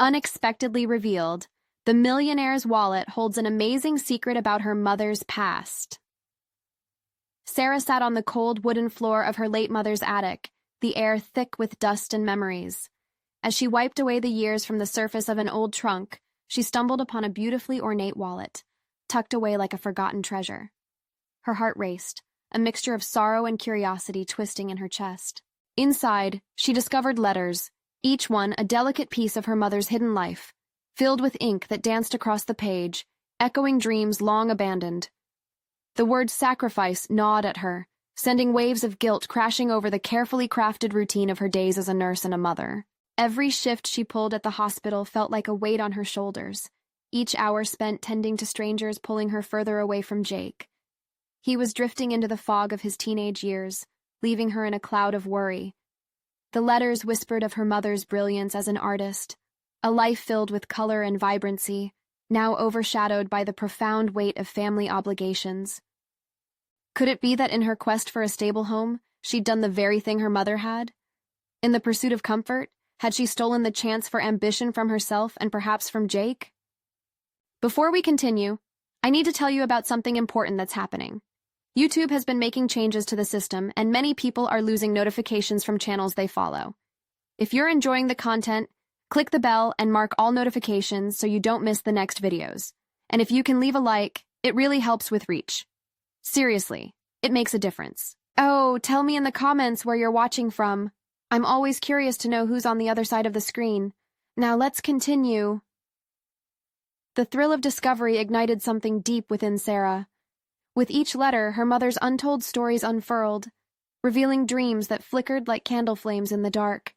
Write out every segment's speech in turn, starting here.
Unexpectedly revealed, the millionaire's wallet holds an amazing secret about her mother's past. Sarah sat on the cold wooden floor of her late mother's attic, the air thick with dust and memories. As she wiped away the years from the surface of an old trunk, she stumbled upon a beautifully ornate wallet, tucked away like a forgotten treasure. Her heart raced, a mixture of sorrow and curiosity twisting in her chest. Inside, she discovered letters, each one a delicate piece of her mother's hidden life, filled with ink that danced across the page, echoing dreams long abandoned. The word sacrifice gnawed at her, sending waves of guilt crashing over the carefully crafted routine of her days as a nurse and a mother. Every shift she pulled at the hospital felt like a weight on her shoulders, each hour spent tending to strangers pulling her further away from Jake. He was drifting into the fog of his teenage years, leaving her in a cloud of worry. The letters whispered of her mother's brilliance as an artist, a life filled with color and vibrancy, now overshadowed by the profound weight of family obligations. Could it be that in her quest for a stable home, she'd done the very thing her mother had? In the pursuit of comfort, had she stolen the chance for ambition from herself and perhaps from Jake? Before we continue, I need to tell you about something important that's happening. YouTube has been making changes to the system, and many people are losing notifications from channels they follow. If you're enjoying the content, click the bell and mark all notifications so you don't miss the next videos. And if you can leave a like, it really helps with reach. Seriously, it makes a difference. Oh, tell me in the comments where you're watching from. I'm always curious to know who's on the other side of the screen. Now let's continue. The thrill of discovery ignited something deep within Sarah. With each letter, her mother's untold stories unfurled, revealing dreams that flickered like candle flames in the dark.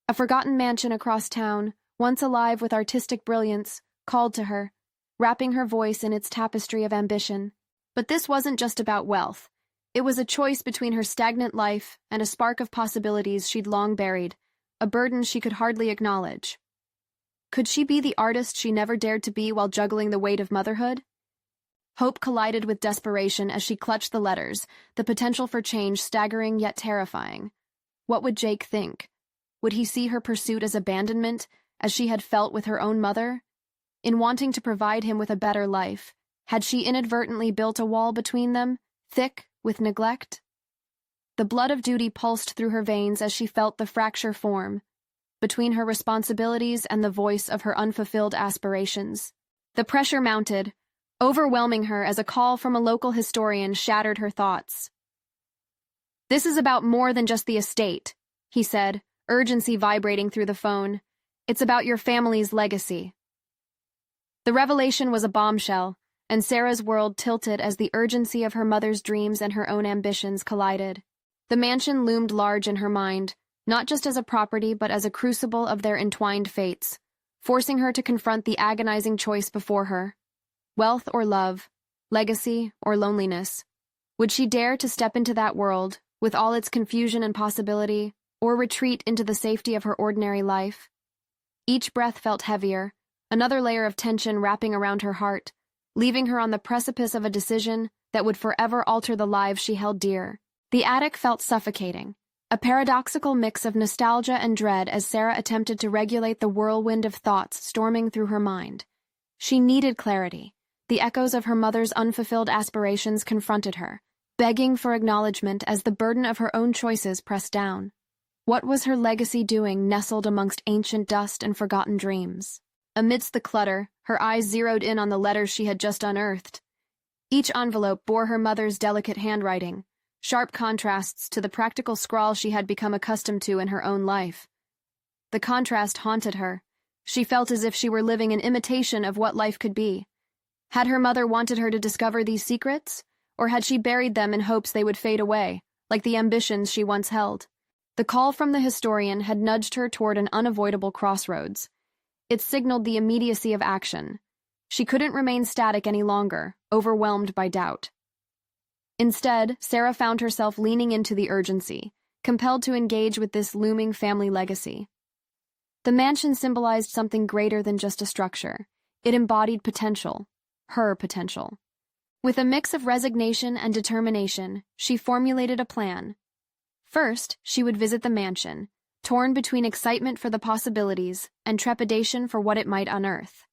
A forgotten mansion across town, once alive with artistic brilliance, called to her, wrapping her voice in its tapestry of ambition. But this wasn't just about wealth. It was a choice between her stagnant life and a spark of possibilities she'd long buried, a burden she could hardly acknowledge. Could she be the artist she never dared to be while juggling the weight of motherhood? Hope collided with desperation as she clutched the letters, the potential for change staggering yet terrifying. What would Jake think? Would he see her pursuit as abandonment, as she had felt with her own mother? In wanting to provide him with a better life, had she inadvertently built a wall between them, thick with neglect? The blood of duty pulsed through her veins as she felt the fracture form, between her responsibilities and the voice of her unfulfilled aspirations. The pressure mounted, overwhelming her as a call from a local historian shattered her thoughts. "This is about more than just the estate," he said, urgency vibrating through the phone. "It's about your family's legacy." The revelation was a bombshell, and Sarah's world tilted as the urgency of her mother's dreams and her own ambitions collided. The mansion loomed large in her mind, not just as a property but as a crucible of their entwined fates, forcing her to confront the agonizing choice before her. Wealth or love, legacy or loneliness. Would she dare to step into that world, with all its confusion and possibility, or retreat into the safety of her ordinary life? Each breath felt heavier, another layer of tension wrapping around her heart, leaving her on the precipice of a decision that would forever alter the lives she held dear. The attic felt suffocating, a paradoxical mix of nostalgia and dread as Sarah attempted to regulate the whirlwind of thoughts storming through her mind. She needed clarity. The echoes of her mother's unfulfilled aspirations confronted her, begging for acknowledgement as the burden of her own choices pressed down. What was her legacy doing nestled amongst ancient dust and forgotten dreams? Amidst the clutter, her eyes zeroed in on the letters she had just unearthed. Each envelope bore her mother's delicate handwriting, sharp contrasts to the practical scrawl she had become accustomed to in her own life. The contrast haunted her. She felt as if she were living an imitation of what life could be. Had her mother wanted her to discover these secrets, or had she buried them in hopes they would fade away, like the ambitions she once held? The call from the historian had nudged her toward an unavoidable crossroads. It signaled the immediacy of action. She couldn't remain static any longer, overwhelmed by doubt. Instead, Sarah found herself leaning into the urgency, compelled to engage with this looming family legacy. The mansion symbolized something greater than just a structure. It embodied potential, her potential. With a mix of resignation and determination, she formulated a plan. First, she would visit the mansion, torn between excitement for the possibilities and trepidation for what it might unearth.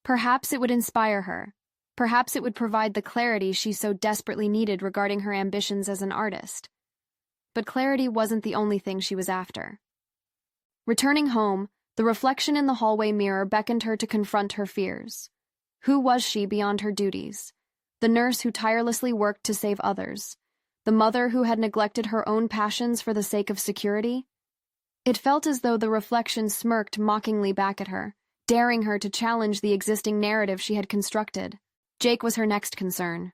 Perhaps it would inspire her. Perhaps it would provide the clarity she so desperately needed regarding her ambitions as an artist. But clarity wasn't the only thing she was after. Returning home, the reflection in the hallway mirror beckoned her to confront her fears. Who was she beyond her duties? The nurse who tirelessly worked to save others? The mother who had neglected her own passions for the sake of security? It felt as though the reflection smirked mockingly back at her, daring her to challenge the existing narrative she had constructed. Jake was her next concern.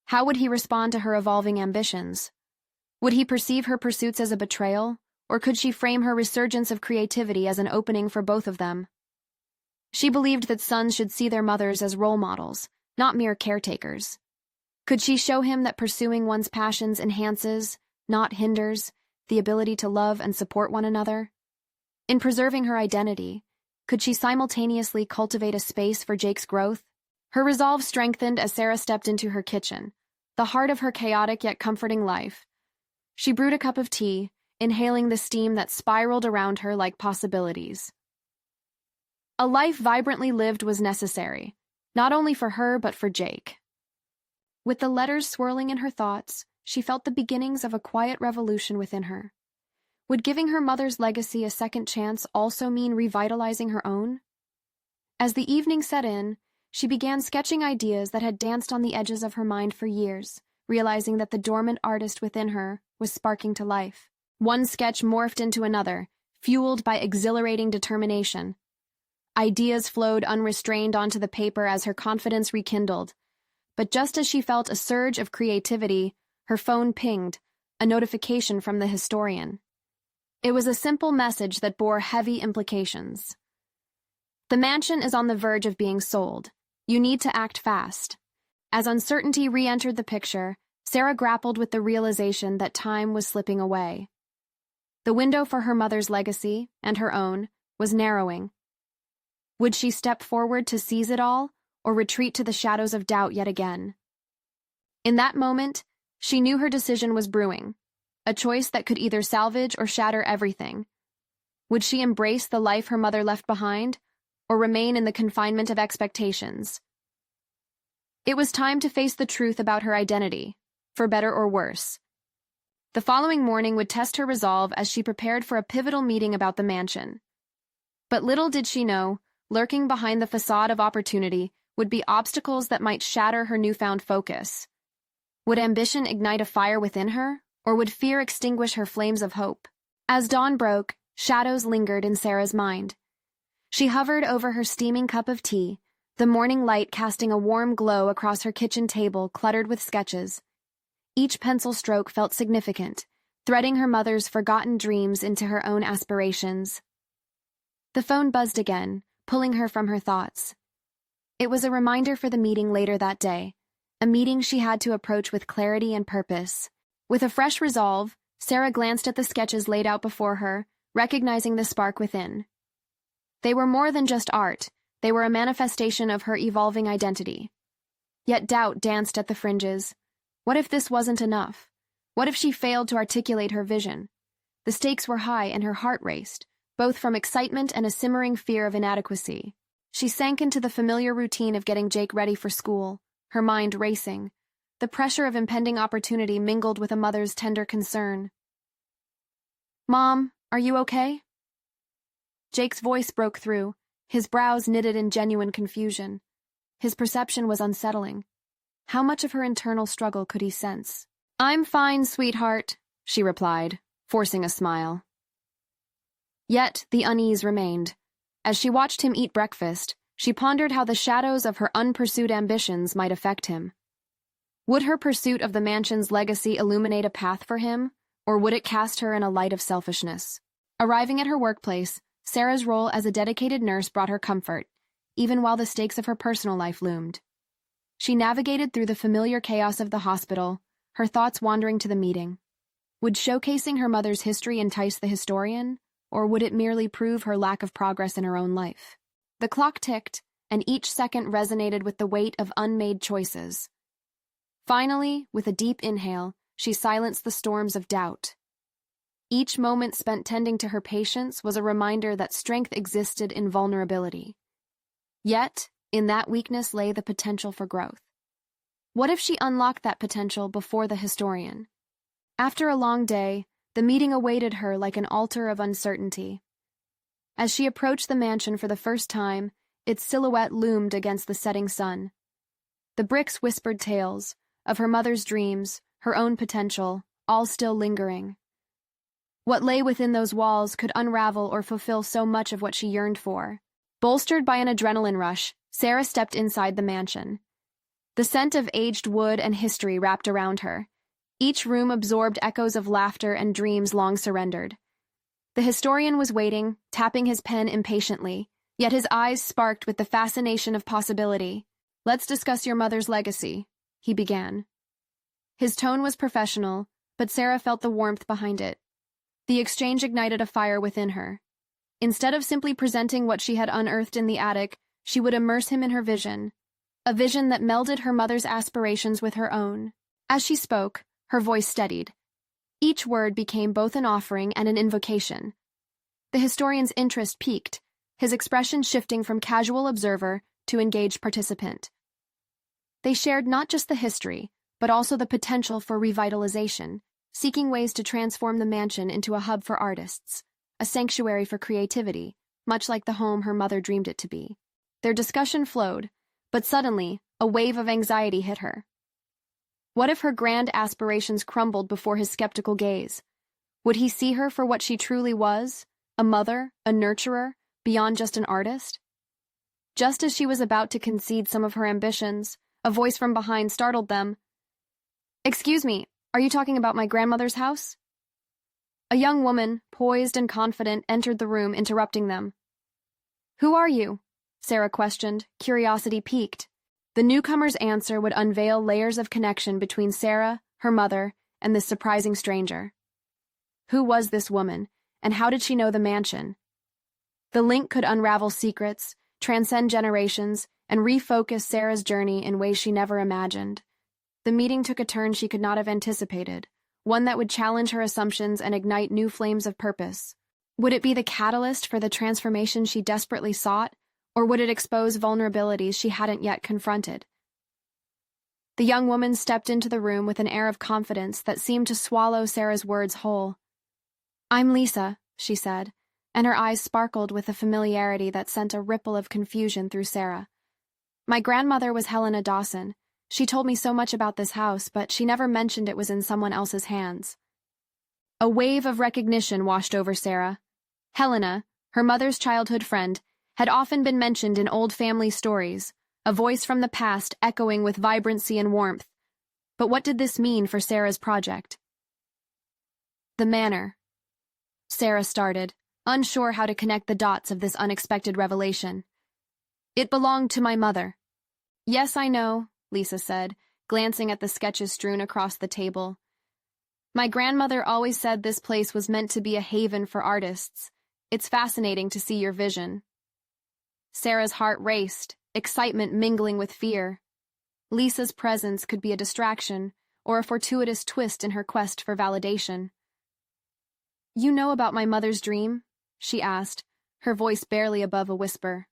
How would he respond to her evolving ambitions? Would he perceive her pursuits as a betrayal, or could she frame her resurgence of creativity as an opening for both of them? She believed that sons should see their mothers as role models, not mere caretakers. Could she show him that pursuing one's passions enhances, not hinders, the ability to love and support one another? In preserving her identity, could she simultaneously cultivate a space for Jake's growth? Her resolve strengthened as Sarah stepped into her kitchen, the heart of her chaotic yet comforting life. She brewed a cup of tea, inhaling the steam that spiraled around her like possibilities. A life vibrantly lived was necessary, not only for her but for Jake. With the letters swirling in her thoughts, she felt the beginnings of a quiet revolution within her. Would giving her mother's legacy a second chance also mean revitalizing her own? As the evening set in, she began sketching ideas that had danced on the edges of her mind for years, realizing that the dormant artist within her was sparking to life. One sketch morphed into another, fueled by exhilarating determination. Ideas flowed unrestrained onto the paper as her confidence rekindled. But just as she felt a surge of creativity, her phone pinged, a notification from the historian. It was a simple message that bore heavy implications. The mansion is on the verge of being sold. You need to act fast. As uncertainty re-entered the picture, Sarah grappled with the realization that time was slipping away. The window for her mother's legacy, and her own, was narrowing. Would she step forward to seize it all, or retreat to the shadows of doubt yet again? In that moment, she knew her decision was brewing, a choice that could either salvage or shatter everything. Would she embrace the life her mother left behind, or remain in the confinement of expectations? It was time to face the truth about her identity, for better or worse. The following morning would test her resolve as she prepared for a pivotal meeting about the mansion. But little did she know, lurking behind the facade of opportunity would be obstacles that might shatter her newfound focus. Would ambition ignite a fire within her, or would fear extinguish her flames of hope? As dawn broke, shadows lingered in Sarah's mind. She hovered over her steaming cup of tea, the morning light casting a warm glow across her kitchen table cluttered with sketches. Each pencil stroke felt significant, threading her mother's forgotten dreams into her own aspirations. The phone buzzed again, pulling her from her thoughts. It was a reminder for the meeting later that day, a meeting she had to approach with clarity and purpose. With a fresh resolve, Sarah glanced at the sketches laid out before her, recognizing the spark within. They were more than just art, they were a manifestation of her evolving identity. Yet doubt danced at the fringes. What if this wasn't enough? What if she failed to articulate her vision? The stakes were high and her heart raced, both from excitement and a simmering fear of inadequacy. She sank into the familiar routine of getting Jake ready for school, her mind racing. The pressure of impending opportunity mingled with a mother's tender concern. "Mom, are you okay?" Jake's voice broke through, his brows knitted in genuine confusion. His perception was unsettling. How much of her internal struggle could he sense? "I'm fine, sweetheart," she replied, forcing a smile. Yet the unease remained. As she watched him eat breakfast, she pondered how the shadows of her unpursued ambitions might affect him. Would her pursuit of the mansion's legacy illuminate a path for him, or would it cast her in a light of selfishness? Arriving at her workplace, Sarah's role as a dedicated nurse brought her comfort, even while the stakes of her personal life loomed. She navigated through the familiar chaos of the hospital, her thoughts wandering to the meeting. Would showcasing her mother's history entice the historian, or would it merely prove her lack of progress in her own life? The clock ticked, and each second resonated with the weight of unmade choices. Finally, with a deep inhale, she silenced the storms of doubt. Each moment spent tending to her patients was a reminder that strength existed in vulnerability. Yet, in that weakness lay the potential for growth. What if she unlocked that potential before the historian? After a long day, the meeting awaited her like an altar of uncertainty. As she approached the mansion for the first time, its silhouette loomed against the setting sun. The bricks whispered tales of her mother's dreams, her own potential, all still lingering. What lay within those walls could unravel or fulfill so much of what she yearned for. Bolstered by an adrenaline rush, Sarah stepped inside the mansion. The scent of aged wood and history wrapped around her. Each room absorbed echoes of laughter and dreams long surrendered. The historian was waiting, tapping his pen impatiently, yet his eyes sparked with the fascination of possibility. "Let's discuss your mother's legacy," he began. His tone was professional, but Sarah felt the warmth behind it. The exchange ignited a fire within her. Instead of simply presenting what she had unearthed in the attic, she would immerse him in her vision, a vision that melded her mother's aspirations with her own. As she spoke, her voice steadied. Each word became both an offering and an invocation. The historian's interest peaked, his expression shifting from casual observer to engaged participant. They shared not just the history, but also the potential for revitalization, seeking ways to transform the mansion into a hub for artists, a sanctuary for creativity, much like the home her mother dreamed it to be. Their discussion flowed, but suddenly, a wave of anxiety hit her. What if her grand aspirations crumbled before his skeptical gaze? Would he see her for what she truly was, a mother, a nurturer, beyond just an artist? Just as she was about to concede some of her ambitions, a voice from behind startled them. "Excuse me, are you talking about my grandmother's house?" A young woman, poised and confident, entered the room, interrupting them. "Who are you?" Sarah questioned, curiosity piqued. The newcomer's answer would unveil layers of connection between Sarah, her mother, and this surprising stranger. Who was this woman, and how did she know the mansion? The link could unravel secrets, transcend generations, and refocus Sarah's journey in ways she never imagined. The meeting took a turn she could not have anticipated, one that would challenge her assumptions and ignite new flames of purpose. Would it be the catalyst for the transformation she desperately sought, or would it expose vulnerabilities she hadn't yet confronted? The young woman stepped into the room with an air of confidence that seemed to swallow Sarah's words whole. "I'm Lisa," she said, and her eyes sparkled with a familiarity that sent a ripple of confusion through Sarah. "My grandmother was Helena Dawson. She told me so much about this house, but she never mentioned it was in someone else's hands." A wave of recognition washed over Sarah. Helena, her mother's childhood friend, had often been mentioned in old family stories, a voice from the past echoing with vibrancy and warmth. But what did this mean for Sarah's project? "The manor," Sarah started, unsure how to connect the dots of this unexpected revelation. "It belonged to my mother." "Yes, I know," Lisa said, glancing at the sketches strewn across the table. "My grandmother always said this place was meant to be a haven for artists. It's fascinating to see your vision." Sarah's heart raced, excitement mingling with fear. Lisa's presence could be a distraction or a fortuitous twist in her quest for validation. "You know about my mother's dream?" she asked, her voice barely above a whisper.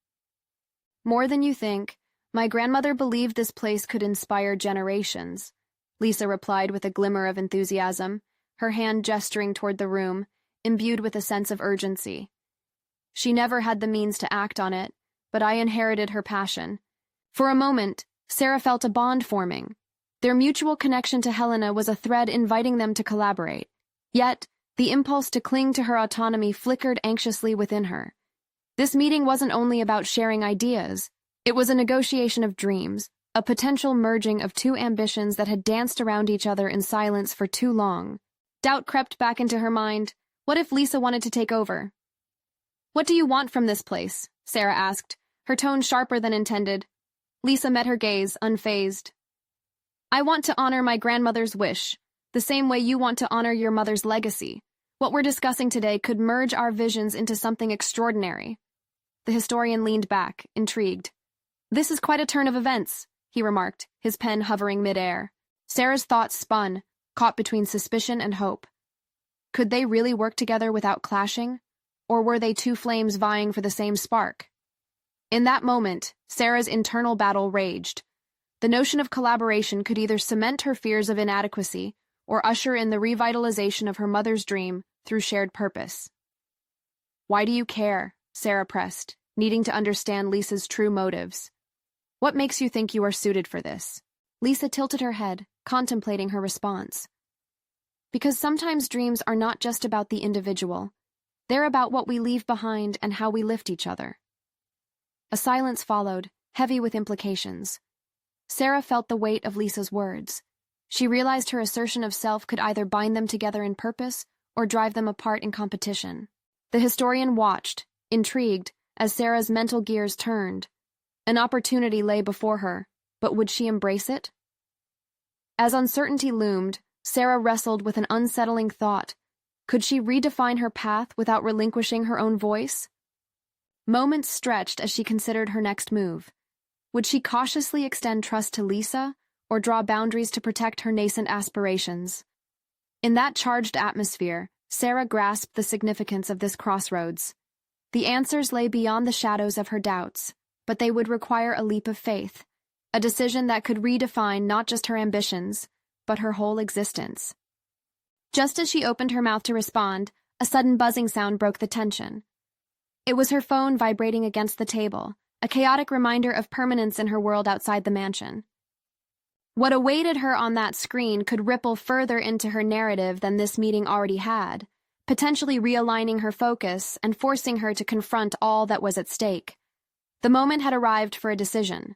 "More than you think. My grandmother believed this place could inspire generations," Lisa replied with a glimmer of enthusiasm, her hand gesturing toward the room, imbued with a sense of urgency. "She never had the means to act on it, but I inherited her passion." For a moment, Sarah felt a bond forming. Their mutual connection to Helena was a thread inviting them to collaborate. Yet, the impulse to cling to her autonomy flickered anxiously within her. This meeting wasn't only about sharing ideas. It was a negotiation of dreams, a potential merging of two ambitions that had danced around each other in silence for too long. Doubt crept back into her mind. What if Lisa wanted to take over? "What do you want from this place?" Sarah asked, her tone sharper than intended. Lisa met her gaze, unfazed. "I want to honor my grandmother's wish, the same way you want to honor your mother's legacy. What we're discussing today could merge our visions into something extraordinary." The historian leaned back, intrigued. "This is quite a turn of events," he remarked, his pen hovering midair. Sarah's thoughts spun, caught between suspicion and hope. Could they really work together without clashing? Or were they two flames vying for the same spark? In that moment, Sarah's internal battle raged. The notion of collaboration could either cement her fears of inadequacy or usher in the revitalization of her mother's dream through shared purpose. "Why do you care?" Sarah pressed, needing to understand Lisa's true motives. "What makes you think you are suited for this?" Lisa tilted her head, contemplating her response. "Because sometimes dreams are not just about the individual. They're about what we leave behind and how we lift each other." A silence followed, heavy with implications. Sarah felt the weight of Lisa's words. She realized her assertion of self could either bind them together in purpose or drive them apart in competition. The historian watched, intrigued, as Sarah's mental gears turned. An opportunity lay before her, but would she embrace it? As uncertainty loomed, Sarah wrestled with an unsettling thought. Could she redefine her path without relinquishing her own voice? Moments stretched as she considered her next move. Would she cautiously extend trust to Lisa, or draw boundaries to protect her nascent aspirations? In that charged atmosphere, Sarah grasped the significance of this crossroads. The answers lay beyond the shadows of her doubts, but they would require a leap of faith, a decision that could redefine not just her ambitions, but her whole existence. Just as she opened her mouth to respond, a sudden buzzing sound broke the tension. It was her phone vibrating against the table, a chaotic reminder of permanence in her world outside the mansion. What awaited her on that screen could ripple further into her narrative than this meeting already had, potentially realigning her focus and forcing her to confront all that was at stake. The moment had arrived for a decision.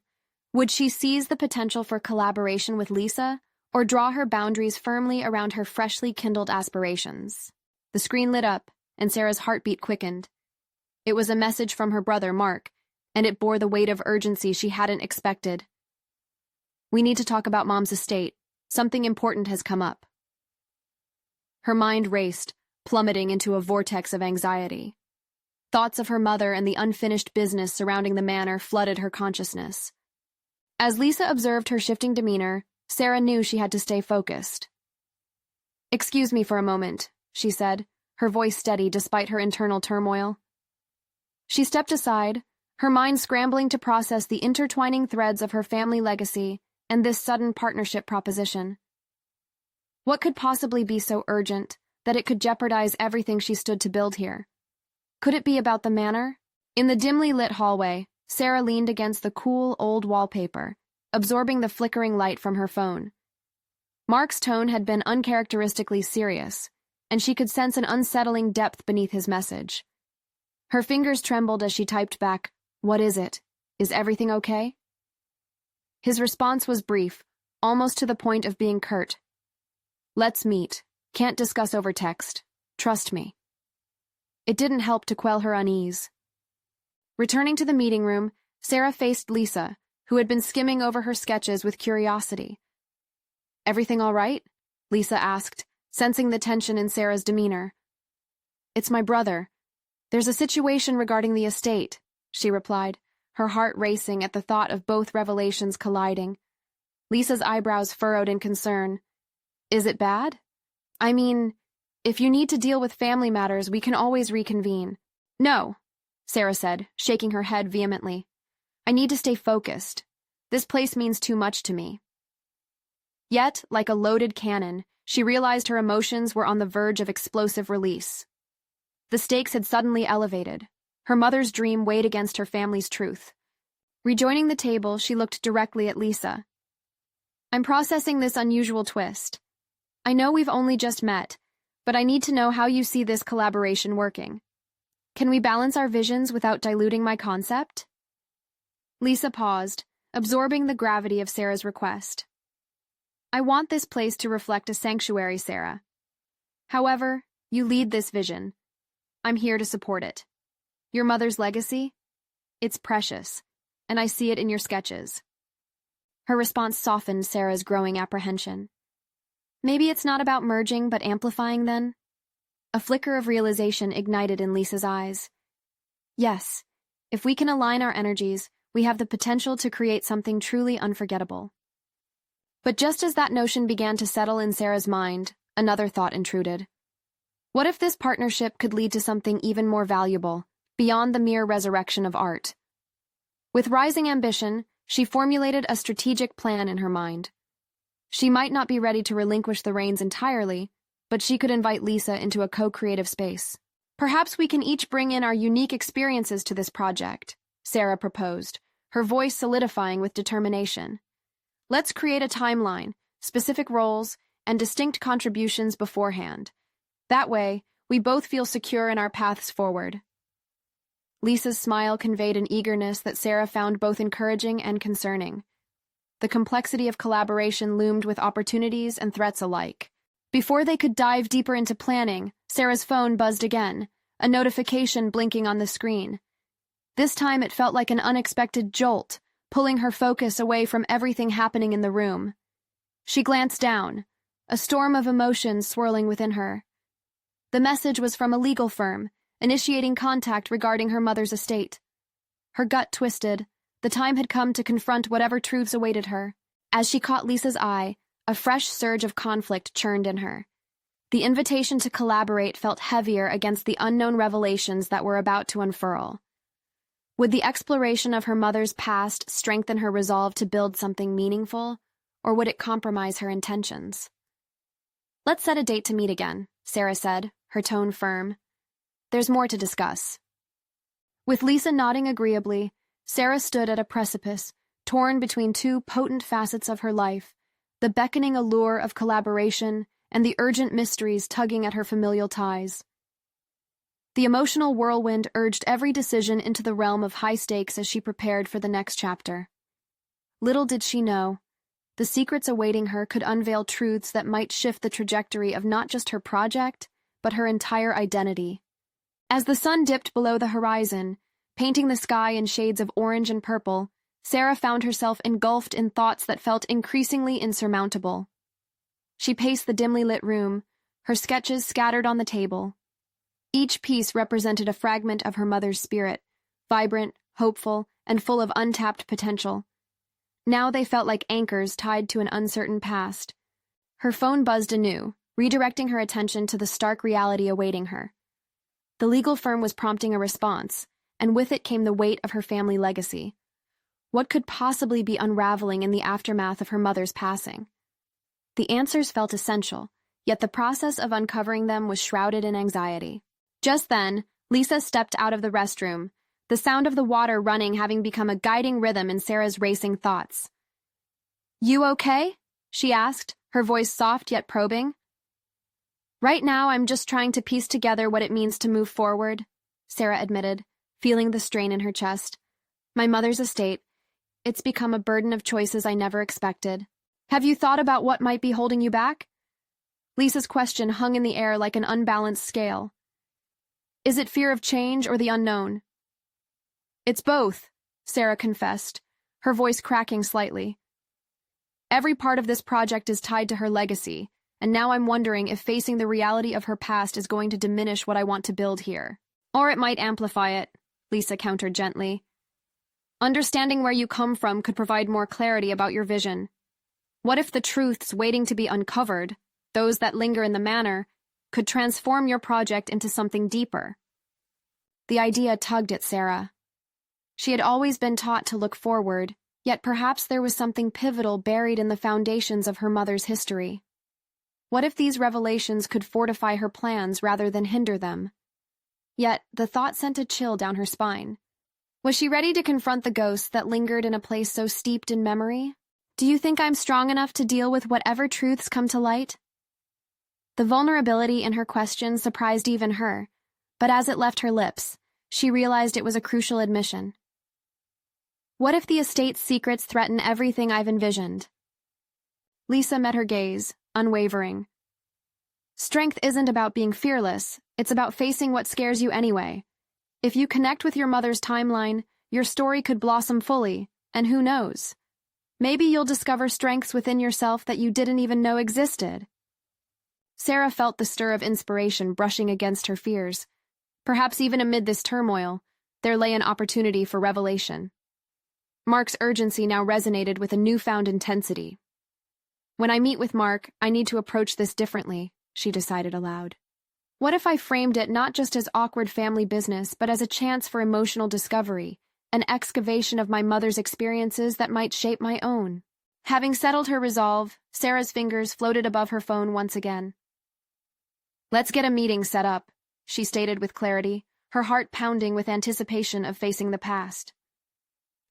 Would she seize the potential for collaboration with Lisa, or draw her boundaries firmly around her freshly kindled aspirations? The screen lit up, and Sarah's heartbeat quickened. It was a message from her brother, Mark, and it bore the weight of urgency she hadn't expected. "We need to talk about Mom's estate. Something important has come up." Her mind raced, plummeting into a vortex of anxiety. Thoughts of her mother and the unfinished business surrounding the manor flooded her consciousness. As Lisa observed her shifting demeanor, Sarah knew she had to stay focused. "Excuse me for a moment," she said, her voice steady despite her internal turmoil. She stepped aside, her mind scrambling to process the intertwining threads of her family legacy and this sudden partnership proposition. What could possibly be so urgent that it could jeopardize everything she stood to build here? Could it be about the manor? In the dimly lit hallway, Sarah leaned against the cool, old wallpaper, absorbing the flickering light from her phone. Mark's tone had been uncharacteristically serious, and she could sense an unsettling depth beneath his message. Her fingers trembled as she typed back, "What is it? Is everything okay?" His response was brief, almost to the point of being curt. "Let's meet. Can't discuss over text. Trust me." It didn't help to quell her unease. Returning to the meeting room, Sarah faced Lisa, who had been skimming over her sketches with curiosity. "Everything all right?" Lisa asked, sensing the tension in Sarah's demeanor. "It's my brother. There's a situation regarding the estate," she replied, her heart racing at the thought of both revelations colliding. Lisa's eyebrows furrowed in concern. "Is it bad? I mean, if you need to deal with family matters, we can always reconvene." "No," Sarah said, shaking her head vehemently. "I need to stay focused. This place means too much to me." Yet, like a loaded cannon, she realized her emotions were on the verge of explosive release. The stakes had suddenly elevated. Her mother's dream weighed against her family's truth. Rejoining the table, she looked directly at Lisa. "I'm processing this unusual twist. I know we've only just met, but I need to know how you see this collaboration working. Can we balance our visions without diluting my concept?" Lisa paused, absorbing the gravity of Sarah's request. "I want this place to reflect a sanctuary, Sarah. However, you lead this vision. I'm here to support it. Your mother's legacy? It's precious, and I see it in your sketches." Her response softened Sarah's growing apprehension. "Maybe it's not about merging but amplifying then?" A flicker of realization ignited in Lisa's eyes. "Yes, if we can align our energies, we have the potential to create something truly unforgettable." But just as that notion began to settle in Sarah's mind, another thought intruded. What if this partnership could lead to something even more valuable, beyond the mere resurrection of art? With rising ambition, she formulated a strategic plan in her mind. She might not be ready to relinquish the reins entirely, but she could invite Lisa into a co-creative space. Perhaps we can each bring in our unique experiences to this project, Sarah proposed, her voice solidifying with determination. Let's create a timeline, specific roles, and distinct contributions beforehand. That way, we both feel secure in our paths forward. Lisa's smile conveyed an eagerness that Sarah found both encouraging and concerning. The complexity of collaboration loomed with opportunities and threats alike. Before they could dive deeper into planning, Sarah's phone buzzed again, a notification blinking on the screen. This time it felt like an unexpected jolt, pulling her focus away from everything happening in the room. She glanced down, a storm of emotions swirling within her. The message was from a legal firm, initiating contact regarding her mother's estate. Her gut twisted. The time had come to confront whatever truths awaited her. As she caught Lisa's eye, a fresh surge of conflict churned in her. The invitation to collaborate felt heavier against the unknown revelations that were about to unfurl. Would the exploration of her mother's past strengthen her resolve to build something meaningful, or would it compromise her intentions? "Let's set a date to meet again," Sarah said, her tone firm. "There's more to discuss." With Lisa nodding agreeably, Sarah stood at a precipice, torn between two potent facets of her life, the beckoning allure of collaboration and the urgent mysteries tugging at her familial ties. The emotional whirlwind urged every decision into the realm of high stakes as she prepared for the next chapter. Little did she know, the secrets awaiting her could unveil truths that might shift the trajectory of not just her project, but her entire identity. As the sun dipped below the horizon, painting the sky in shades of orange and purple, Sarah found herself engulfed in thoughts that felt increasingly insurmountable. She paced the dimly lit room, her sketches scattered on the table. Each piece represented a fragment of her mother's spirit, vibrant, hopeful, and full of untapped potential. Now they felt like anchors tied to an uncertain past. Her phone buzzed anew, redirecting her attention to the stark reality awaiting her. The legal firm was prompting a response, and with it came the weight of her family legacy. What could possibly be unraveling in the aftermath of her mother's passing? The answers felt essential, yet the process of uncovering them was shrouded in anxiety. Just then, Lisa stepped out of the restroom, the sound of the water running having become a guiding rhythm in Sarah's racing thoughts. "You okay?" she asked, her voice soft yet probing. "Right now, I'm just trying to piece together what it means to move forward," Sarah admitted, feeling the strain in her chest. "My mother's estate. It's become a burden of choices I never expected. Have you thought about what might be holding you back?" Lisa's question hung in the air like an unbalanced scale. "Is it fear of change or the unknown?" "It's both," Sarah confessed, her voice cracking slightly. "Every part of this project is tied to her legacy, and now I'm wondering if facing the reality of her past is going to diminish what I want to build here. Or it might amplify it," Lisa countered gently. "Understanding where you come from could provide more clarity about your vision. What if the truths waiting to be uncovered, those that linger in the manor, could transform your project into something deeper?" The idea tugged at Sarah. She had always been taught to look forward, yet perhaps there was something pivotal buried in the foundations of her mother's history. What if these revelations could fortify her plans rather than hinder them? Yet the thought sent a chill down her spine. Was she ready to confront the ghosts that lingered in a place so steeped in memory? "Do you think I'm strong enough to deal with whatever truths come to light?" The vulnerability in her question surprised even her, but as it left her lips, she realized it was a crucial admission. "What if the estate's secrets threaten everything I've envisioned?" Lisa met her gaze, unwavering. "Strength isn't about being fearless, it's about facing what scares you anyway. If you connect with your mother's timeline, your story could blossom fully, and who knows? Maybe you'll discover strengths within yourself that you didn't even know existed." Sarah felt the stir of inspiration brushing against her fears. Perhaps even amid this turmoil, there lay an opportunity for revelation. Mark's urgency now resonated with a newfound intensity. "When I meet with Mark, I need to approach this differently," she decided aloud. What if I framed it not just as awkward family business, but as a chance for emotional discovery, an excavation of my mother's experiences that might shape my own? Having settled her resolve, Sarah's fingers floated above her phone once again. "Let's get a meeting set up," she stated with clarity, her heart pounding with anticipation of facing the past.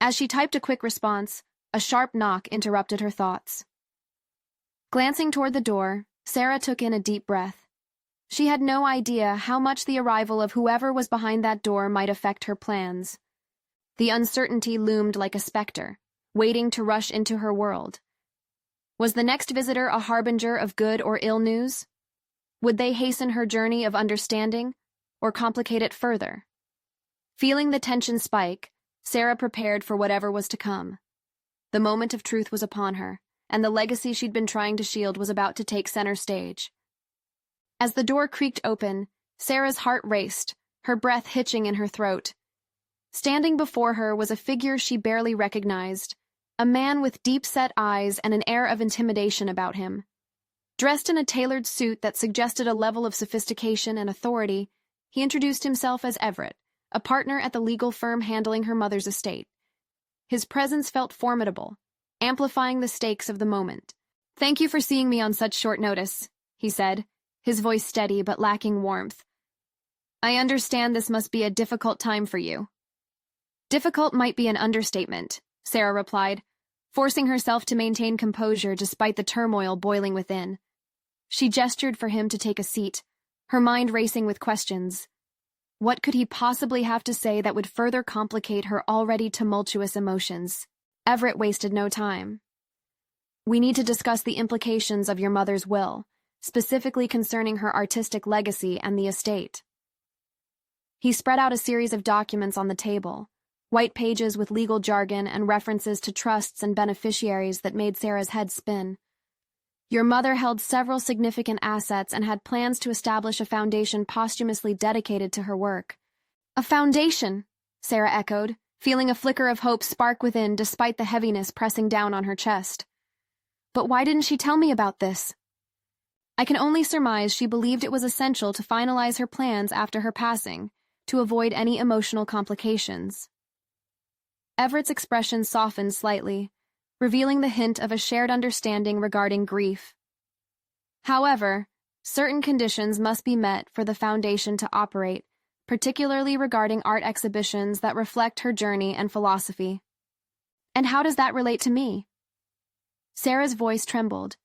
As she typed a quick response, a sharp knock interrupted her thoughts. Glancing toward the door, Sarah took in a deep breath. She had no idea how much the arrival of whoever was behind that door might affect her plans. The uncertainty loomed like a specter, waiting to rush into her world. Was the next visitor a harbinger of good or ill news? Would they hasten her journey of understanding, or complicate it further? Feeling the tension spike, Sarah prepared for whatever was to come. The moment of truth was upon her, and the legacy she'd been trying to shield was about to take center stage. As the door creaked open, Sarah's heart raced, her breath hitching in her throat. Standing before her was a figure she barely recognized, a man with deep-set eyes and an air of intimidation about him. Dressed in a tailored suit that suggested a level of sophistication and authority, he introduced himself as Everett, a partner at the legal firm handling her mother's estate. His presence felt formidable, amplifying the stakes of the moment. "Thank you for seeing me on such short notice," he said, his voice steady but lacking warmth. "I understand this must be a difficult time for you." "Difficult might be an understatement," Sarah replied, forcing herself to maintain composure despite the turmoil boiling within. She gestured for him to take a seat, her mind racing with questions. What could he possibly have to say that would further complicate her already tumultuous emotions? Everett wasted no time. "We need to discuss the implications of your mother's will, specifically concerning her artistic legacy and the estate." He spread out a series of documents on the table, white pages with legal jargon and references to trusts and beneficiaries that made Sarah's head spin. "Your mother held several significant assets and had plans to establish a foundation posthumously dedicated to her work." "A foundation?" Sarah echoed, feeling a flicker of hope spark within despite the heaviness pressing down on her chest. "But why didn't she tell me about this?" I can only surmise she believed it was essential to finalize her plans after her passing, to avoid any emotional complications. Everett's expression softened slightly, revealing the hint of a shared understanding regarding grief. However, certain conditions must be met for the foundation to operate, particularly regarding art exhibitions that reflect her journey and philosophy. "And how does that relate to me?" Sarah's voice trembled.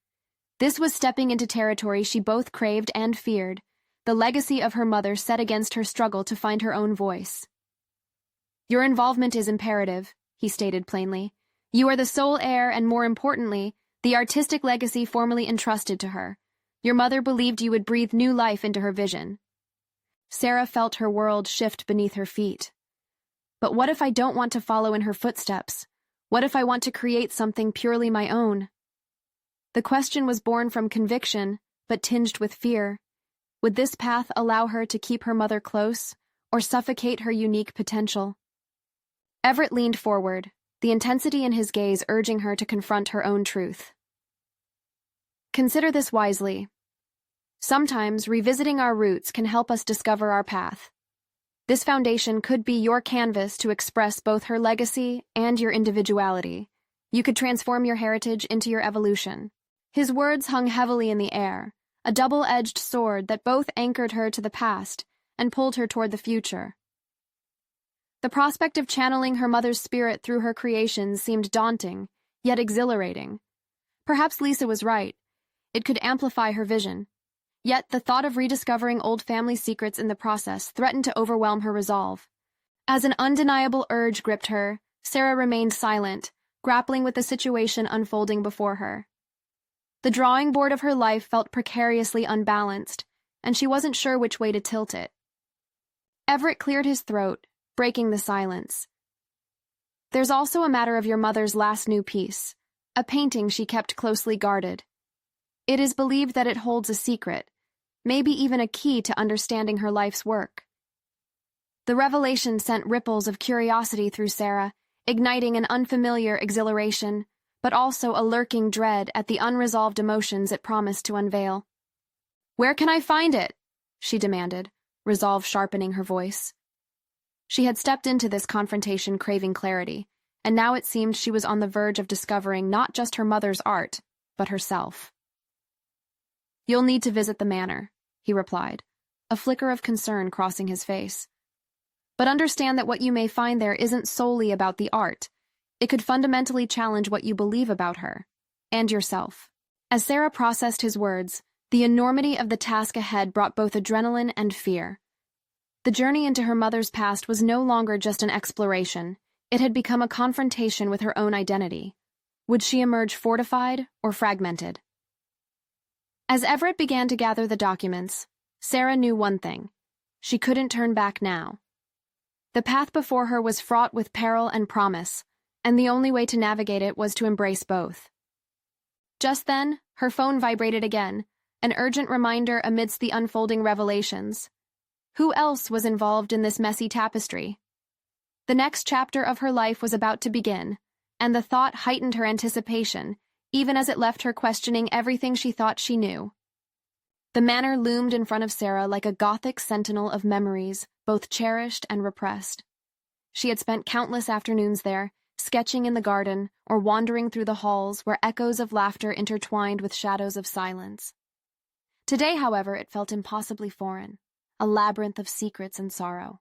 This was stepping into territory she both craved and feared, the legacy of her mother set against her struggle to find her own voice. "Your involvement is imperative," he stated plainly. "You are the sole heir and, more importantly, the artistic legacy formerly entrusted to her. Your mother believed you would breathe new life into her vision." Sarah felt her world shift beneath her feet. "But what if I don't want to follow in her footsteps? What if I want to create something purely my own?" The question was born from conviction, but tinged with fear. Would this path allow her to keep her mother close, or suffocate her unique potential? Everett leaned forward, the intensity in his gaze urging her to confront her own truth. "Consider this wisely. Sometimes revisiting our roots can help us discover our path. This foundation could be your canvas to express both her legacy and your individuality. You could transform your heritage into your evolution." His words hung heavily in the air, a double-edged sword that both anchored her to the past and pulled her toward the future. The prospect of channeling her mother's spirit through her creations seemed daunting, yet exhilarating. Perhaps Lisa was right. It could amplify her vision. Yet the thought of rediscovering old family secrets in the process threatened to overwhelm her resolve. As an undeniable urge gripped her, Sarah remained silent, grappling with the situation unfolding before her. The drawing board of her life felt precariously unbalanced, and she wasn't sure which way to tilt it. Everett cleared his throat, breaking the silence. "There's also a matter of your mother's last new piece, a painting she kept closely guarded. It is believed that it holds a secret, maybe even a key to understanding her life's work." The revelation sent ripples of curiosity through Sarah, igniting an unfamiliar exhilaration, but also a lurking dread at the unresolved emotions it promised to unveil. "Where can I find it?" she demanded, resolve sharpening her voice. She had stepped into this confrontation craving clarity, and now it seemed she was on the verge of discovering not just her mother's art, but herself. "You'll need to visit the manor," he replied, a flicker of concern crossing his face. "But understand that what you may find there isn't solely about the art. It could fundamentally challenge what you believe about her, and yourself." As Sarah processed his words, the enormity of the task ahead brought both adrenaline and fear. The journey into her mother's past was no longer just an exploration. It had become a confrontation with her own identity. Would she emerge fortified or fragmented? As Everett began to gather the documents, Sarah knew one thing. She couldn't turn back now. The path before her was fraught with peril and promise, and the only way to navigate it was to embrace both. Just then, her phone vibrated again, an urgent reminder amidst the unfolding revelations. Who else was involved in this messy tapestry? The next chapter of her life was about to begin, and the thought heightened her anticipation, even as it left her questioning everything she thought she knew. The manor loomed in front of Sarah like a Gothic sentinel of memories, both cherished and repressed. She had spent countless afternoons there, sketching in the garden or wandering through the halls where echoes of laughter intertwined with shadows of silence. Today, however, it felt impossibly foreign, a labyrinth of secrets and sorrow.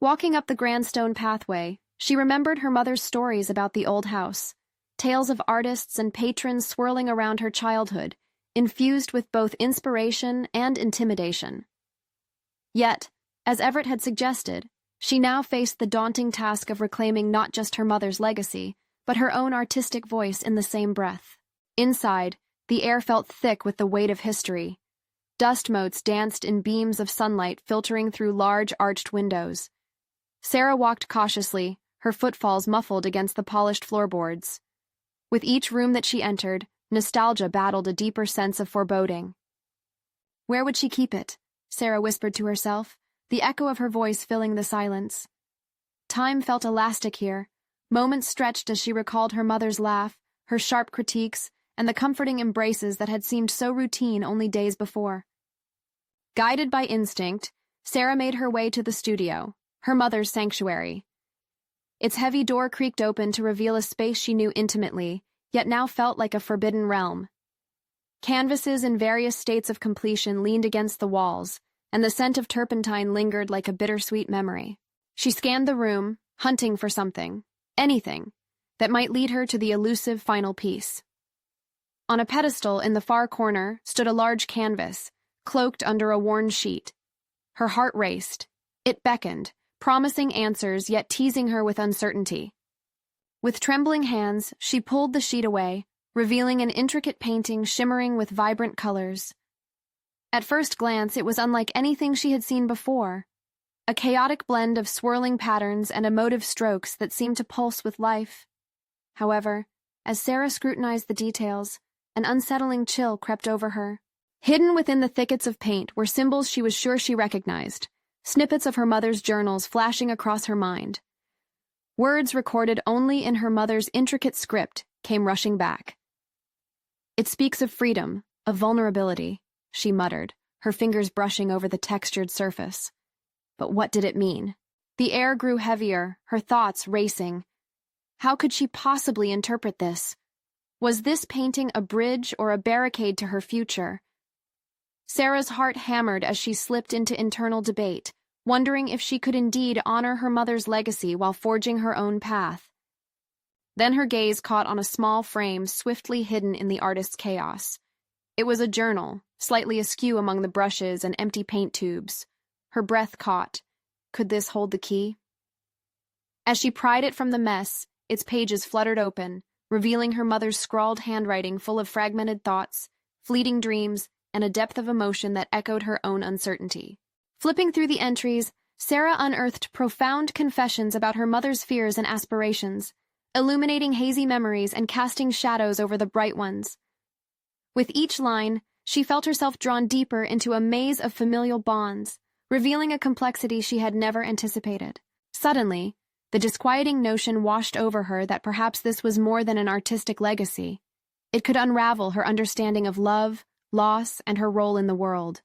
Walking up the grand stone pathway, she remembered her mother's stories about the old house, tales of artists and patrons swirling around her childhood, infused with both inspiration and intimidation. Yet, as Everett had suggested, she now faced the daunting task of reclaiming not just her mother's legacy, but her own artistic voice in the same breath. Inside, the air felt thick with the weight of history. Dust motes danced in beams of sunlight filtering through large arched windows. Sarah walked cautiously, her footfalls muffled against the polished floorboards. With each room that she entered, nostalgia battled a deeper sense of foreboding. Where would she keep it? Sarah whispered to herself, the echo of her voice filling the silence. Time felt elastic here. Moments stretched as she recalled her mother's laugh, her sharp critiques, and the comforting embraces that had seemed so routine only days before. Guided by instinct, Sarah made her way to the studio, her mother's sanctuary. Its heavy door creaked open to reveal a space she knew intimately, yet now felt like a forbidden realm. Canvases in various states of completion leaned against the walls, and the scent of turpentine lingered like a bittersweet memory. She scanned the room, hunting for something, anything, that might lead her to the elusive final piece. On a pedestal in the far corner stood a large canvas, cloaked under a worn sheet. Her heart raced. It beckoned, promising answers yet teasing her with uncertainty. With trembling hands, she pulled the sheet away, revealing an intricate painting shimmering with vibrant colors. At first glance, it was unlike anything she had seen before, a chaotic blend of swirling patterns and emotive strokes that seemed to pulse with life. However, as Sarah scrutinized the details, an unsettling chill crept over her. Hidden within the thickets of paint were symbols she was sure she recognized, snippets of her mother's journals flashing across her mind. Words recorded only in her mother's intricate script came rushing back. "It speaks of freedom, of vulnerability," she muttered, her fingers brushing over the textured surface. But what did it mean? The air grew heavier, her thoughts racing. How could she possibly interpret this? Was this painting a bridge or a barricade to her future? Sarah's heart hammered as she slipped into internal debate, wondering if she could indeed honor her mother's legacy while forging her own path. Then her gaze caught on a small frame swiftly hidden in the artist's chaos. It was a journal, slightly askew among the brushes and empty paint tubes. Her breath caught. Could this hold the key? As she pried it from the mess, its pages fluttered open, revealing her mother's scrawled handwriting full of fragmented thoughts, fleeting dreams, and a depth of emotion that echoed her own uncertainty. Flipping through the entries, Sarah unearthed profound confessions about her mother's fears and aspirations, illuminating hazy memories and casting shadows over the bright ones. With each line, she felt herself drawn deeper into a maze of familial bonds, revealing a complexity she had never anticipated. Suddenly, the disquieting notion washed over her that perhaps this was more than an artistic legacy. It could unravel her understanding of love, loss, and her role in the world.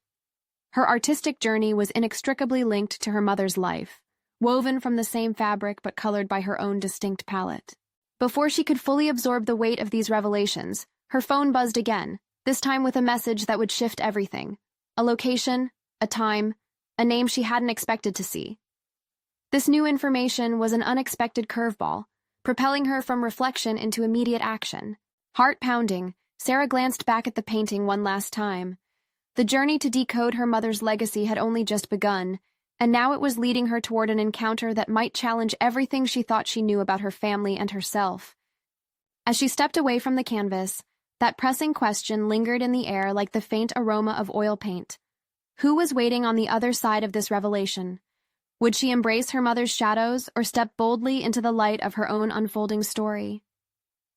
Her artistic journey was inextricably linked to her mother's life, woven from the same fabric but colored by her own distinct palette. Before she could fully absorb the weight of these revelations, her phone buzzed again, this time with a message that would shift everything. A location, a time, a name she hadn't expected to see. This new information was an unexpected curveball, propelling her from reflection into immediate action. Heart pounding, Sarah glanced back at the painting one last time. The journey to decode her mother's legacy had only just begun, and now it was leading her toward an encounter that might challenge everything she thought she knew about her family and herself. As she stepped away from the canvas, that pressing question lingered in the air like the faint aroma of oil paint. Who was waiting on the other side of this revelation? Would she embrace her mother's shadows or step boldly into the light of her own unfolding story?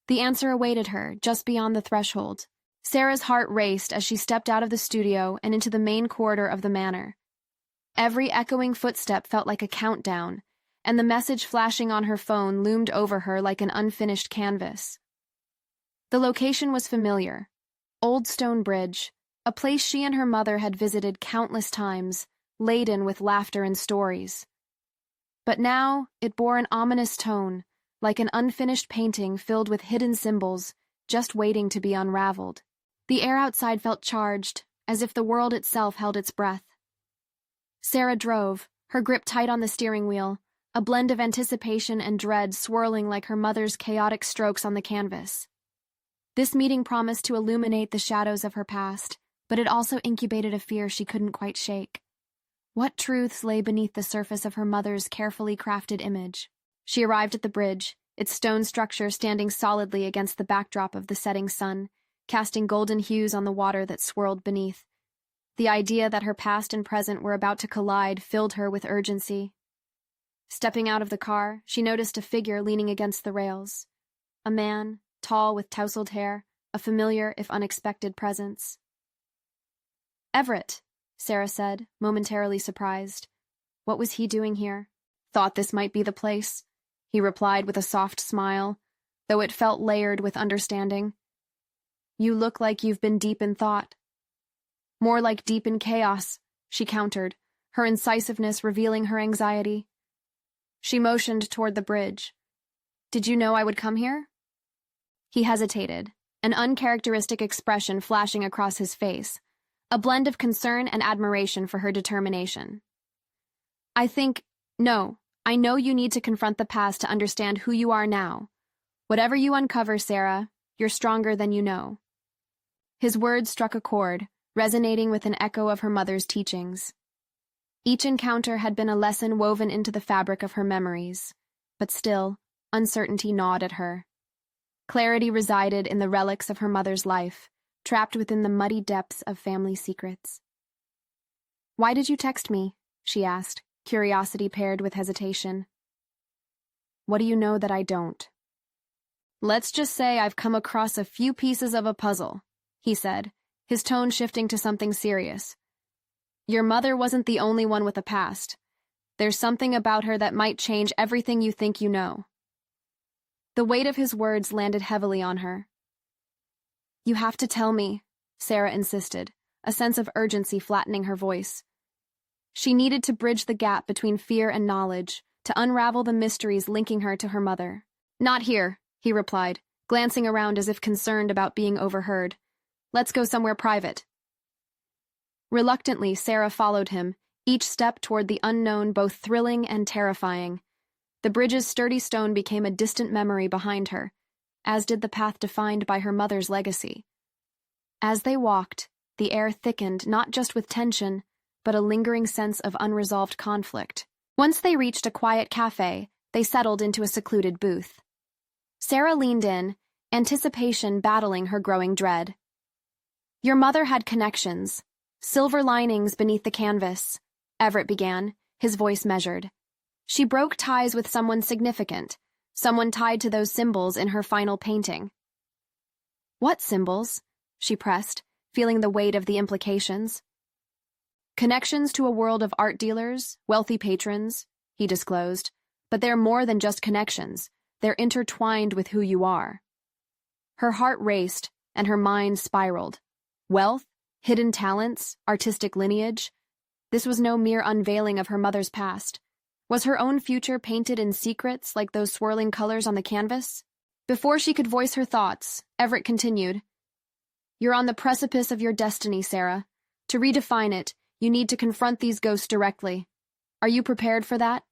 The answer awaited her, just beyond the threshold. Sarah's heart raced as she stepped out of the studio and into the main corridor of the manor. Every echoing footstep felt like a countdown, and the message flashing on her phone loomed over her like an unfinished canvas. The location was familiar. Old Stone Bridge, a place she and her mother had visited countless times, laden with laughter and stories. But now it bore an ominous tone, like an unfinished painting filled with hidden symbols, just waiting to be unraveled. The air outside felt charged, as if the world itself held its breath. Sarah drove, her grip tight on the steering wheel, a blend of anticipation and dread swirling like her mother's chaotic strokes on the canvas. This meeting promised to illuminate the shadows of her past, but it also incubated a fear she couldn't quite shake. What truths lay beneath the surface of her mother's carefully crafted image? She arrived at the bridge, its stone structure standing solidly against the backdrop of the setting sun, casting golden hues on the water that swirled beneath. The idea that her past and present were about to collide filled her with urgency. Stepping out of the car, she noticed a figure leaning against the rails. A man, tall with tousled hair, a familiar if unexpected presence. "Everett," Sarah said, momentarily surprised. What was he doing here? "Thought this might be the place," he replied with a soft smile, though it felt layered with understanding. "You look like you've been deep in thought." "More like deep in chaos," she countered, her incisiveness revealing her anxiety. She motioned toward the bridge. "Did you know I would come here?" He hesitated, an uncharacteristic expression flashing across his face, a blend of concern and admiration for her determination. No, I know you need to confront the past to understand who you are now. Whatever you uncover, Sarah, you're stronger than you know." His words struck a chord, resonating with an echo of her mother's teachings. Each encounter had been a lesson woven into the fabric of her memories, but still, uncertainty gnawed at her. Clarity resided in the relics of her mother's life, trapped within the muddy depths of family secrets. "Why did you text me?" she asked, curiosity paired with hesitation. "What do you know that I don't?" "Let's just say I've come across a few pieces of a puzzle," he said, his tone shifting to something serious. "Your mother wasn't the only one with a past. There's something about her that might change everything you think you know." The weight of his words landed heavily on her. "You have to tell me," Sarah insisted, a sense of urgency flattening her voice. She needed to bridge the gap between fear and knowledge, to unravel the mysteries linking her to her mother. "Not here," he replied, glancing around as if concerned about being overheard. "Let's go somewhere private." Reluctantly, Sarah followed him, each step toward the unknown both thrilling and terrifying. The bridge's sturdy stone became a distant memory behind her, as did the path defined by her mother's legacy. As they walked, the air thickened not just with tension, but a lingering sense of unresolved conflict. Once they reached a quiet cafe, they settled into a secluded booth. Sarah leaned in, anticipation battling her growing dread. "Your mother had connections, silver linings beneath the canvas," Everett began, his voice measured. "She broke ties with someone significant, someone tied to those symbols in her final painting." "What symbols?" she pressed, feeling the weight of the implications. "Connections to a world of art dealers, wealthy patrons," he disclosed, "but they're more than just connections. They're intertwined with who you are." Her heart raced, and her mind spiraled. Wealth, hidden talents, artistic lineage, This was no mere unveiling of her mother's past. Was her own future painted in secrets like those swirling colors on the canvas? Before she could voice her thoughts, Everett continued, "You're on the precipice of your destiny, Sarah. To redefine it, you need to confront these ghosts directly. Are you prepared for that?"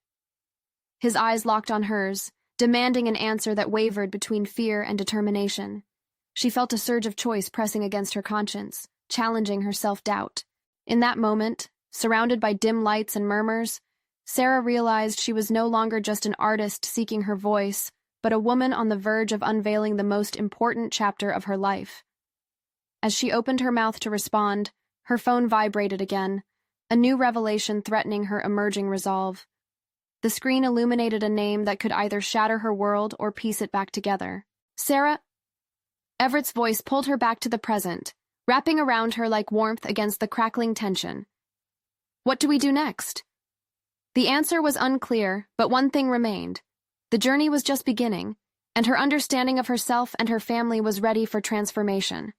His eyes locked on hers, demanding an answer that wavered between fear and determination. She felt a surge of choice pressing against her conscience, challenging her self-doubt. In that moment, surrounded by dim lights and murmurs, Sarah realized she was no longer just an artist seeking her voice, but a woman on the verge of unveiling the most important chapter of her life. As she opened her mouth to respond, her phone vibrated again, a new revelation threatening her emerging resolve. The screen illuminated a name that could either shatter her world or piece it back together. "Sarah?" Everett's voice pulled her back to the present, wrapping around her like warmth against the crackling tension. "What do we do next?" The answer was unclear, but one thing remained. The journey was just beginning, and her understanding of herself and her family was ready for transformation.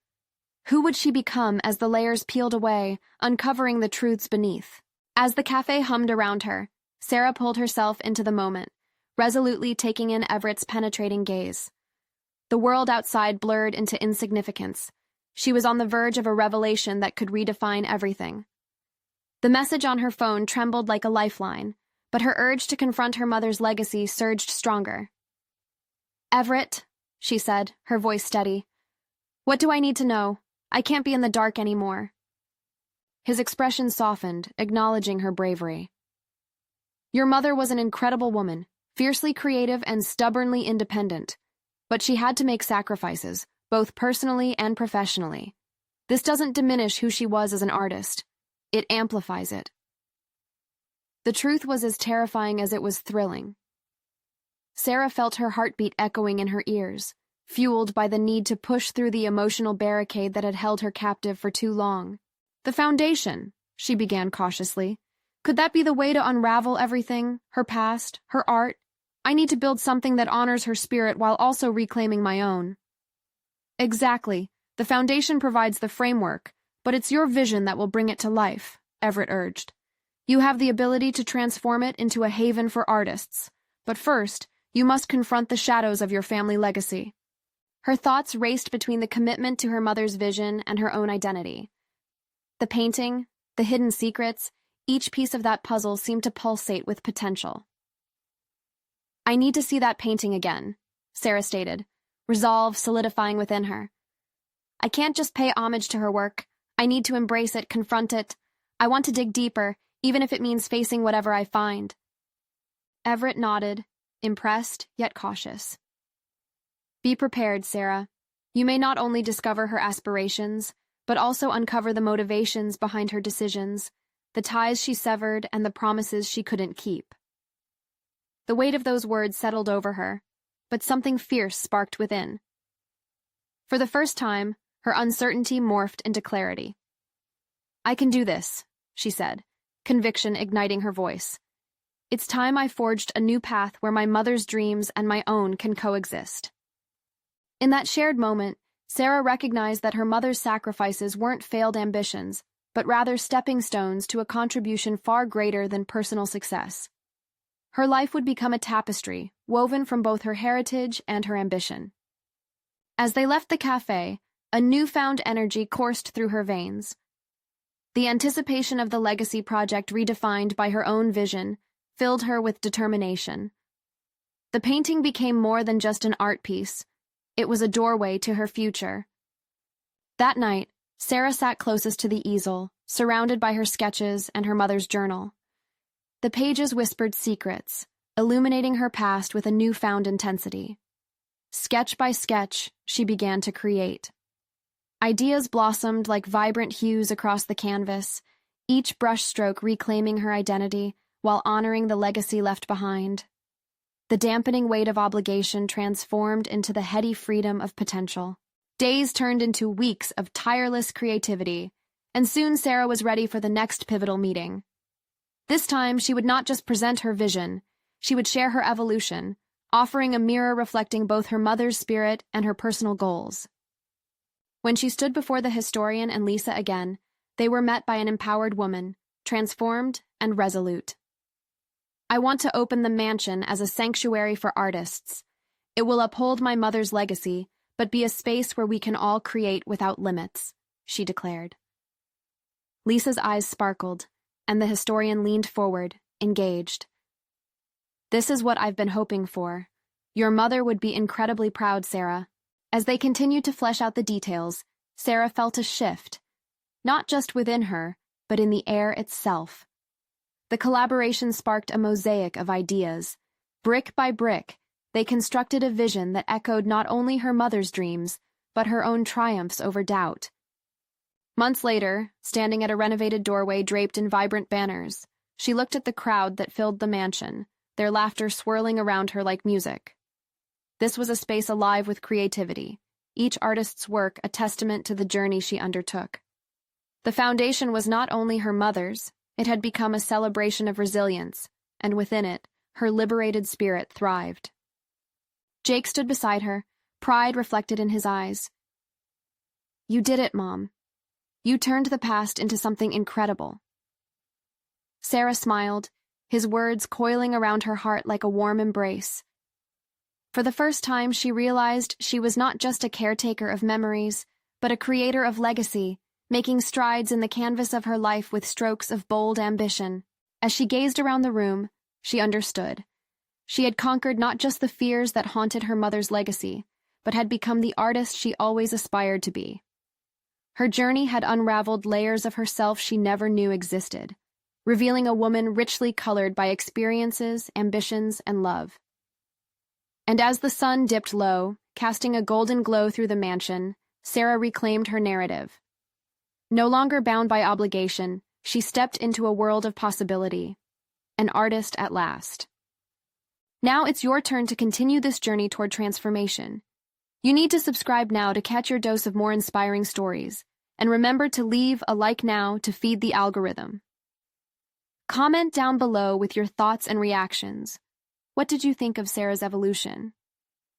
Who would she become as the layers peeled away, uncovering the truths beneath? As the cafe hummed around her, Sarah pulled herself into the moment, resolutely taking in Everett's penetrating gaze. The world outside blurred into insignificance. She was on the verge of a revelation that could redefine everything. The message on her phone trembled like a lifeline, but her urge to confront her mother's legacy surged stronger. "Everett," she said, her voice steady. "What do I need to know? I can't be in the dark anymore." His expression softened, acknowledging her bravery. "Your mother was an incredible woman, fiercely creative and stubbornly independent. But she had to make sacrifices, both personally and professionally. This doesn't diminish who she was as an artist. It amplifies it." The truth was as terrifying as it was thrilling. Sarah felt her heartbeat echoing in her ears, fueled by the need to push through the emotional barricade that had held her captive for too long. "The foundation," she began cautiously. "Could that be the way to unravel everything? Her past, her art? I need to build something that honors her spirit while also reclaiming my own." "Exactly. The foundation provides the framework, but it's your vision that will bring it to life," Everett urged. "You have the ability to transform it into a haven for artists. But first, you must confront the shadows of your family legacy." Her thoughts raced between the commitment to her mother's vision and her own identity. The painting, the hidden secrets, each piece of that puzzle seemed to pulsate with potential. "I need to see that painting again," Sarah stated, resolve solidifying within her. "I can't just pay homage to her work. I need to embrace it, confront it. I want to dig deeper, even if it means facing whatever I find." Everett nodded, impressed yet cautious. "Be prepared, Sarah. You may not only discover her aspirations, but also uncover the motivations behind her decisions, the ties she severed and the promises she couldn't keep." The weight of those words settled over her, but something fierce sparked within. For the first time, her uncertainty morphed into clarity. "I can do this," she said, conviction igniting her voice. "It's time I forged a new path where my mother's dreams and my own can coexist." In that shared moment, Sarah recognized that her mother's sacrifices weren't failed ambitions, but rather stepping stones to a contribution far greater than personal success. Her life would become a tapestry, woven from both her heritage and her ambition. As they left the cafe, a newfound energy coursed through her veins. The anticipation of the legacy project redefined by her own vision filled her with determination. The painting became more than just an art piece. It was a doorway to her future. That night, Sarah sat closest to the easel, surrounded by her sketches and her mother's journal. The pages whispered secrets, illuminating her past with a newfound intensity. Sketch by sketch, she began to create. Ideas blossomed like vibrant hues across the canvas, each brushstroke reclaiming her identity while honoring the legacy left behind. The dampening weight of obligation transformed into the heady freedom of potential. Days turned into weeks of tireless creativity, and soon Sarah was ready for the next pivotal meeting. This time, she would not just present her vision, she would share her evolution, offering a mirror reflecting both her mother's spirit and her personal goals. When she stood before the historian and Lisa again, they were met by an empowered woman, transformed, and resolute. I want to open the mansion as a sanctuary for artists. It will uphold my mother's legacy, but be a space where we can all create without limits, she declared. Lisa's eyes sparkled, and the historian leaned forward, engaged. This is what I've been hoping for. Your mother would be incredibly proud, Sarah. As they continued to flesh out the details, Sarah felt a shift, not just within her, but in the air itself. The collaboration sparked a mosaic of ideas. Brick by brick, they constructed a vision that echoed not only her mother's dreams, but her own triumphs over doubt. Months later, standing at a renovated doorway draped in vibrant banners, she looked at the crowd that filled the mansion, their laughter swirling around her like music. This was a space alive with creativity, each artist's work a testament to the journey she undertook. The foundation was not only her mother's, it had become a celebration of resilience, and within it, her liberated spirit thrived. Jake stood beside her, pride reflected in his eyes. You did it, Mom. You turned the past into something incredible. Sarah smiled, his words coiling around her heart like a warm embrace. For the first time, she realized she was not just a caretaker of memories, but a creator of legacy, making strides in the canvas of her life with strokes of bold ambition. As she gazed around the room, she understood. She had conquered not just the fears that haunted her mother's legacy, but had become the artist she always aspired to be. Her journey had unraveled layers of herself she never knew existed, revealing a woman richly colored by experiences, ambitions, and love. And as the sun dipped low, casting a golden glow through the mansion, Sarah reclaimed her narrative. No longer bound by obligation, she stepped into a world of possibility. An artist at last. Now it's your turn to continue this journey toward transformation. You need to subscribe now to catch your dose of more inspiring stories, and remember to leave a like now to feed the algorithm. Comment down below with your thoughts and reactions. What did you think of Sarah's evolution?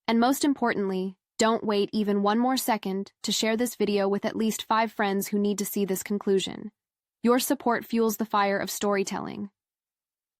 And most importantly, don't wait even one more second to share this video with at least 5 friends who need to see this conclusion. Your support fuels the fire of storytelling.